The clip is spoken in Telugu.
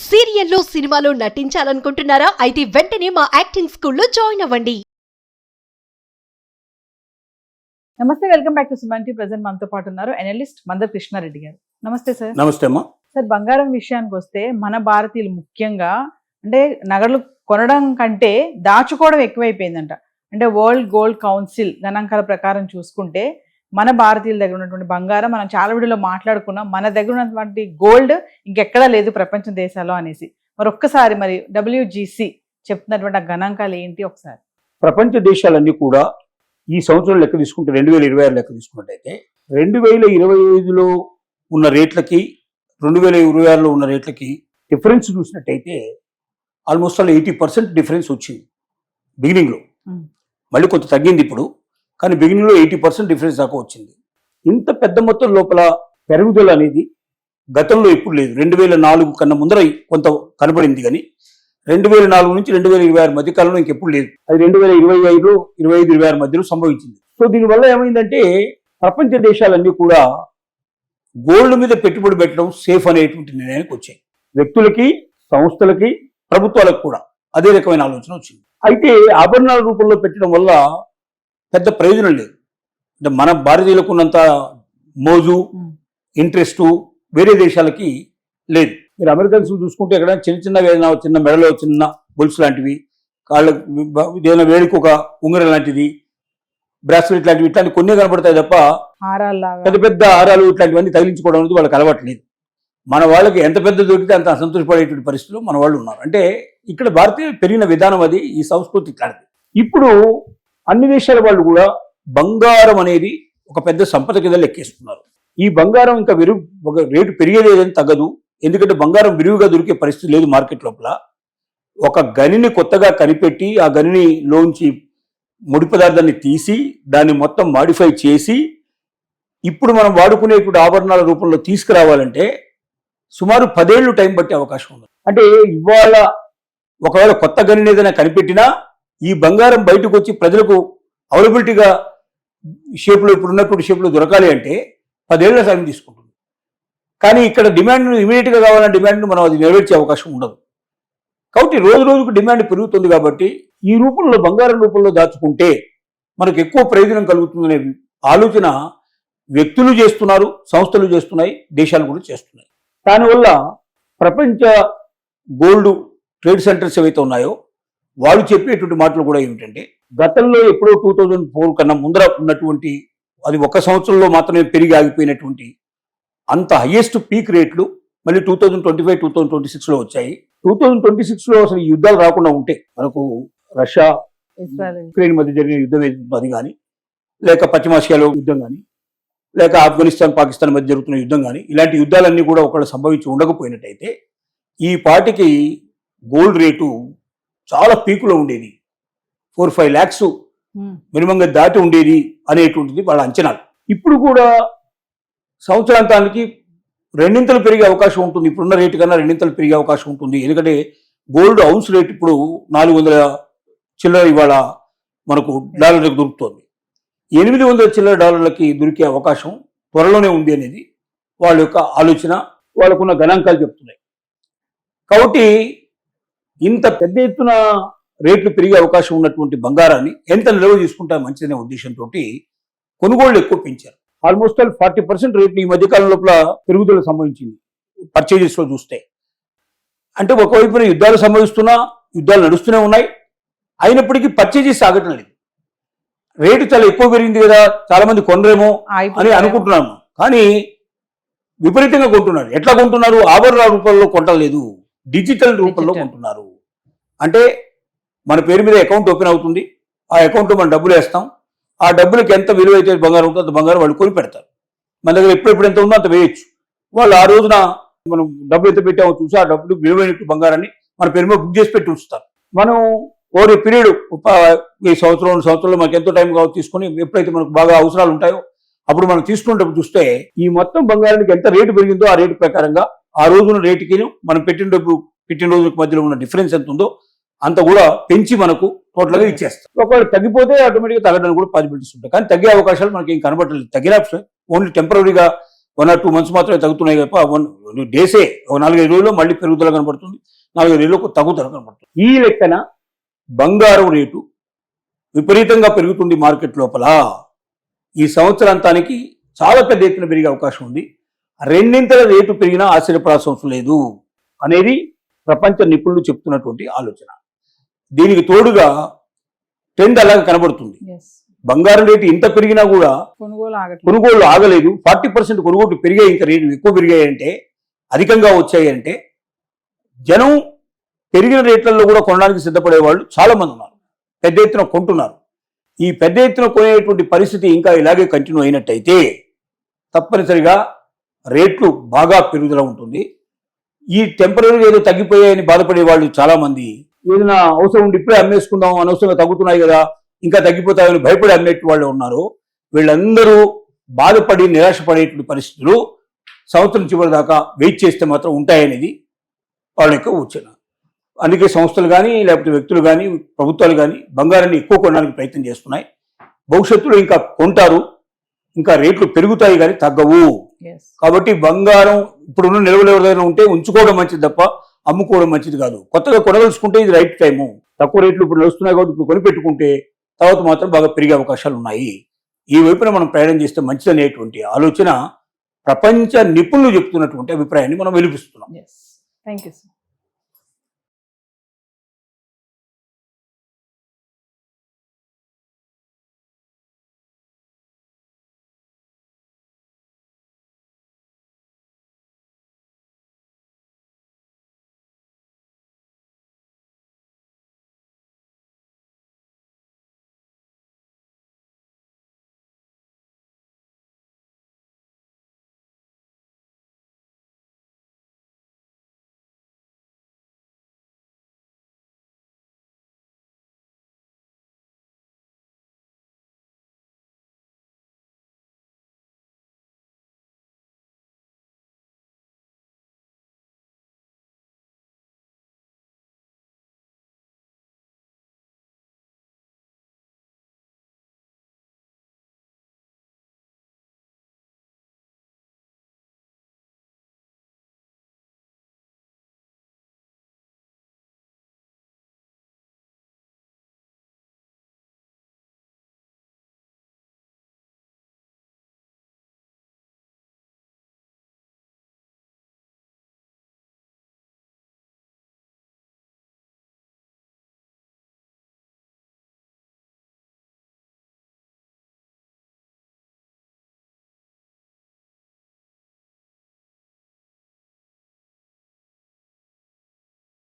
సీరియల్లో సినిమాలో నటించాలనుకుంటున్నారా? అయితే వెంటనే మా యాక్టింగ్ స్కూల్లో జాయిన్ అవ్వండి. నమస్తే, welcome back to Suman TV. Present మనతో పాటు ఉన్నారు అనలిస్ట్ మందర్ కృష్ణారెడ్డి గారు. నమస్తే సార్. నమస్తే అమ్మా. సార్, బంగారం విషయానికి వస్తే మన భారతీయులు ముఖ్యంగా అంటే నగలు కొనడం కంటే దాచుకోవడం ఎక్కువైపోయిందంట. అంటే వరల్డ్ గోల్డ్ కౌన్సిల్ గణాంకాల ప్రకారం చూసుకుంటే మన భారతీయుల దగ్గర ఉన్నటువంటి బంగారం, మనం చాలా వీడియోలో మాట్లాడుకున్నాం, మన దగ్గర ఉన్నటువంటి గోల్డ్ ఇంకెక్కడా లేదు ప్రపంచ దేశాల్లో అనేసి. మరి ఒక్కసారి మరి WGC చెప్తున్నటువంటి ఆ గణాంకాలు ఏంటి ఒకసారి? ప్రపంచ దేశాలన్నీ కూడా ఈ సంవత్సరం లెక్క తీసుకుంటే 2026 లెక్క తీసుకున్నట్టయితే 2025లో ఉన్న రేట్లకి 2026లో ఉన్న రేట్లకి డిఫరెన్స్ చూసినట్టయితే ఆల్మోస్ట్ ఆల్ 80% డిఫరెన్స్ వచ్చింది బిగినింగ్లో. మళ్ళీ కొంత తగ్గింది ఇప్పుడు, కానీ బిగినింగ్లో 80% డిఫరెన్స్ దాకా వచ్చింది. ఇంత పెద్ద మొత్తం లోపల పెరుగుదల అనేది గతంలో ఎప్పుడు లేదు. 2004 కన్నా ముందర కొంత కనబడింది, కానీ 2004 నుంచి 2026 మధ్య కాలంలో ఇంకెప్పుడు లేదు. అది 2025, 25, మధ్యలో సంభవించింది. సో దీనివల్ల ఏమైందంటే ప్రపంచ దేశాలన్నీ కూడా గోల్డ్ మీద పెట్టుబడి పెట్టడం సేఫ్ అనేటువంటి నిర్ణయానికి వచ్చాయి. వ్యక్తులకి, సంస్థలకి, ప్రభుత్వాలకు కూడా అదే రకమైన ఆలోచన వచ్చింది. అయితే ఆభరణాల రూపంలో పెట్టడం వల్ల పెద్ద ప్రయోజనం లేదు. అంటే మన భారతీయులకు ఉన్నంత మోజు, ఇంట్రెస్టు వేరే దేశాలకి లేదు. మీరు అమెరికన్స్ చూసుకుంటే ఎక్కడ చిన్న మెడలో చిన్న గొలుసు లాంటివి, కాళ్ళకు ఏదైనా వేడికి ఒక ఉంగరం లాంటిది, బ్రాస్లెట్ లాంటివి, ఇట్లాంటి కొన్ని కనబడతాయి తప్ప పెద్ద పెద్ద హారాలు ఇట్లాంటివన్నీ తగిలించుకోవడం అనేది వాళ్ళకి అలవాట్లేదు. మన వాళ్ళకి ఎంత పెద్ద దొరికితే అంత సంతోషపడేటువంటి పరిస్థితులు మన వాళ్ళు ఉన్నారు. అంటే ఇక్కడ భారతీయులు పెరిగిన విధానం అది, ఈ సంస్కృతి ఇట్లాంటిది. ఇప్పుడు అన్ని దేశాల వాళ్ళు కూడా బంగారం అనేది ఒక పెద్ద సంపద కింద లెక్కేస్తున్నారు. ఈ బంగారం ఇంకా ఒక రేటు పెరిగేదేదని తగ్గదు. ఎందుకంటే బంగారం విరివిగా దొరికే పరిస్థితి లేదు మార్కెట్ లోపల. ఒక గనిని కొత్తగా కనిపెట్టి ఆ గనిలోంచి ముడి పదార్థాన్ని తీసి దాన్ని మొత్తం మాడిఫై చేసి ఇప్పుడు మనం వాడుకునేటువంటి ఆభరణాల రూపంలో తీసుకురావాలంటే సుమారు 10 ఏళ్ళు టైం పట్టే అవకాశం ఉంది. అంటే ఇవాళ ఒకవేళ కొత్త గనిని ఏదైనా కనిపెట్టినా ఈ బంగారం బయటకు వచ్చి ప్రజలకు అవైలబిలిటీగా షేప్లో, ఇప్పుడు ఉన్నటువంటి షేప్లో దొరకాలి అంటే 10 ఏళ్ల సమయం తీసుకుంటుంది. కానీ ఇక్కడ డిమాండ్ ఇమీడియట్గా కావాలన్న డిమాండ్ను మనం అది నెరవేర్చే అవకాశం ఉండదు. కాబట్టి రోజు రోజుకు డిమాండ్ పెరుగుతుంది. కాబట్టి ఈ రూపంలో బంగారం రూపంలో దాచుకుంటే మనకు ఎక్కువ ప్రయోజనం కలుగుతుందనే ఆలోచన వ్యక్తులు చేస్తున్నారు, సంస్థలు చేస్తున్నాయి, దేశాలు కూడా చేస్తున్నాయి. దానివల్ల ప్రపంచ గోల్డ్ ట్రేడ్ సెంటర్స్ ఏవైతే ఉన్నాయో వాళ్ళు చెప్పేటువంటి మాటలు కూడా ఏమిటంటే గతంలో ఎప్పుడో 2004 కన్నా ముందర ఉన్నటువంటి, అది ఒక సంవత్సరంలో మాత్రమే పెరిగి ఆగిపోయినటువంటి అంత హైయెస్ట్ పీక్ రేట్లు మళ్ళీ 2025, 2026లో వచ్చాయి. 2026లో అసలు ఈ యుద్ధాలు రాకుండా ఉంటే మనకు రష్యా ఉక్రెయిన్ మధ్య జరిగిన యుద్ధం అది కానీ, లేక పశ్చిమాసియాలో యుద్ధం కానీ, లేక ఆఫ్ఘనిస్తాన్ పాకిస్తాన్ మధ్య జరుగుతున్న యుద్ధం కానీ, ఇలాంటి యుద్ధాలన్నీ కూడా ఒకళ్ళు సంభవించి ఉండకపోయినట్టయితే ఈ పార్టీకి గోల్డ్ రేటు చాలా పీకులో ఉండేది. 4-5 lakhs మినిమంగా దాటి ఉండేది అనేటువంటిది వాళ్ళ అంచనాలు. ఇప్పుడు కూడా సంవత్సరాంతానికి 2 పెరిగే అవకాశం ఉంటుంది. ఇప్పుడున్న రేటు కన్నా 2 పెరిగే అవకాశం ఉంటుంది. ఎందుకంటే గోల్డ్ ఔన్స్ రేట్ ఇప్పుడు 400 చిల్లర ఇవాళ మనకు డాలర్లకు దొరుకుతుంది. 800 చిల్లర డాలర్లకి దొరికే అవకాశం త్వరలోనే ఉంది అనేది వాళ్ళ యొక్క ఆలోచన, వాళ్ళకున్న గణాంకాలు చెప్తున్నాయి. కాబట్టి ఇంత పెద్ద ఎత్తున రేట్లు పెరిగే అవకాశం ఉన్నటువంటి బంగారాన్ని ఎంత నిల్వ చేసుకుంటా మంచిదనే ఉద్దేశంతో కొనుగోళ్లు ఎక్కువ పెంచారు. ఆల్మోస్ట్ 40% రేట్లు ఈ మధ్యకాలం లోపల పెరుగుదల సంభవించింది పర్చేజెస్ లో చూస్తే. అంటే ఒకవైపున యుద్ధాలు సంభవిస్తున్నా, యుద్ధాలు నడుస్తూనే ఉన్నాయి, అయినప్పటికీ పర్చేజెస్ ఆగటం లేదు. రేటు చాలా ఎక్కువ పెరిగింది కదా, చాలా మంది కొనరేమో అని అనుకుంటున్నాము, కానీ విపరీతంగా కొంటున్నారు. ఎట్లా కొంటున్నారు? ఆభరణాల రూపంలో కొంటలేదు, డిజిటల్ రూపంలో కొంటున్నారు. అంటే మన పేరు మీద అకౌంట్ ఓపెన్ అవుతుంది, ఆ అకౌంట్లో మనం డబ్బులు వేస్తాం, ఆ డబ్బులకి ఎంత విలువ అయితే బంగారం ఉంటుందో అంత బంగారం వాళ్ళు కొని పెడతారు. మన దగ్గర ఎప్పుడెప్పుడు ఎంత ఉందో అంత వేయచ్చు. వాళ్ళు ఆ రోజున మనం డబ్బులు ఎంత పెట్టామో చూసి ఆ డబ్బులు విలువైన బంగారాన్ని మన పేరు మీద బుక్ చేసి పెట్టి ఉంచుతారు. మనం ఓవర్ పీరియడ్ ఈ సంవత్సరం 2 సంవత్సరాలు మనకి ఎంతో టైం కావచ్చు తీసుకొని ఎప్పుడైతే మనకు బాగా అవసరాలు ఉంటాయో అప్పుడు మనం తీసుకునేటప్పుడు చూస్తే ఈ మొత్తం బంగారానికి ఎంత రేటు పెరిగిందో ఆ రేటు ప్రకారంగా ఆ రోజున రేటుకి మనం పెట్టిన రోజులకు మధ్యలో ఉన్న డిఫరెన్స్ ఎంత ఉందో అంత కూడా పెంచి మనకు టోటల్గా ఇచ్చేస్తాం. ఒకవేళ తగ్గిపోతే ఆటోమేటిక్గా తగ్గడానికి కూడా పాసిబిలిటీస్ ఉంటాయి. కానీ తగ్గే అవకాశాలు మనకి ఏం కనబడలేదు. తగ్గిన ఓన్లీ టెంపరీగా 1 or 2 months మాత్రమే తగ్గుతున్నాయి తప్ప డేసే ఒక 4-5 రోజుల్లో మళ్ళీ పెరుగుదల కనబడుతుంది, 4-5 రోజుల్లో తగ్గుదల కనబడుతుంది. ఈ లెక్కన బంగారం రేటు విపరీతంగా పెరుగుతుంది మార్కెట్ లోపల. ఈ సంవత్సరాంతానికి చాలా పెద్ద ఎత్తున పెరిగే అవకాశం ఉంది. 2 రేటు పెరిగినా ఆశ్చర్యపడాల్సిన అవసరం లేదు అనేది ప్రపంచ నిపుణులు చెప్తున్నటువంటి ఆలోచన. దీనికి తోడుగా ట్రెండ్ అలాగే కనబడుతుంది. బంగారం రేటు ఇంత పెరిగినా కూడా కొనుగోళ్లు ఆగలేదు. 40% కొనుగోళ్లు పెరిగాయి, ఇంకా రేటు ఎక్కువ పెరిగాయంటే, అధికంగా వచ్చాయంటే జనం పెరిగిన రేట్లలో కూడా కొనడానికి సిద్ధపడే వాళ్ళు చాలా మంది ఉన్నారు, పెద్ద ఎత్తున కొంటున్నారు. ఈ పెద్ద ఎత్తున కొనేటువంటి పరిస్థితి ఇంకా ఇలాగే కంటిన్యూ అయినట్టయితే తప్పనిసరిగా రేట్లు బాగా పెరుగుదల ఉంటుంది. ఈ టెంపరీగా ఏదో తగ్గిపోయాయని బాధపడే వాళ్ళు చాలా మంది ఏదైనా అవసరం ఉండి ఇప్పుడే అమ్మేసుకుందాం, అనవసరంగా తగ్గుతున్నాయి కదా ఇంకా తగ్గిపోతాయని భయపడి అమ్మేటి వాళ్ళు ఉన్నారు. వీళ్ళందరూ బాధపడి నిరాశపడేటువంటి పరిస్థితులు సంవత్సరం చివరి దాకా వెయిట్ చేస్తే మాత్రం ఉంటాయనేది వాళ్ళ యొక్క ఊచన. అందుకే సంస్థలు కానీ లేకపోతే వ్యక్తులు కానీ ప్రభుత్వాలు కానీ బంగారాన్ని ఎక్కువ కొనడానికి ప్రయత్నం చేస్తున్నాయి. భవిష్యత్తులో ఇంకా కొంటారు, ఇంకా రేట్లు పెరుగుతాయి కానీ తగ్గవు. కాబట్టి బంగారం ఇప్పుడున్న నిల్వలు ఎవరైనా ఉంటే ఉంచుకోవడం మంచిది తప్ప అమ్ముకోవడం మంచిది కాదు. కొత్తగా కొనదలుచుకుంటే ఇది రైట్ టైము. తక్కువ రేట్లు ఇప్పుడు నడుస్తున్నాయి కాబట్టి ఇప్పుడు కొనిపెట్టుకుంటే తర్వాత మాత్రం బాగా పెరిగే అవకాశాలు ఉన్నాయి. ఈ వైపున మనం ప్రయాణం చేస్తే మంచిదనేటువంటి ఆలోచన ప్రపంచ నిపుణులు చెప్తున్నటువంటి అభిప్రాయాన్ని మనం వెలిపిస్తున్నాం. Thank you sir.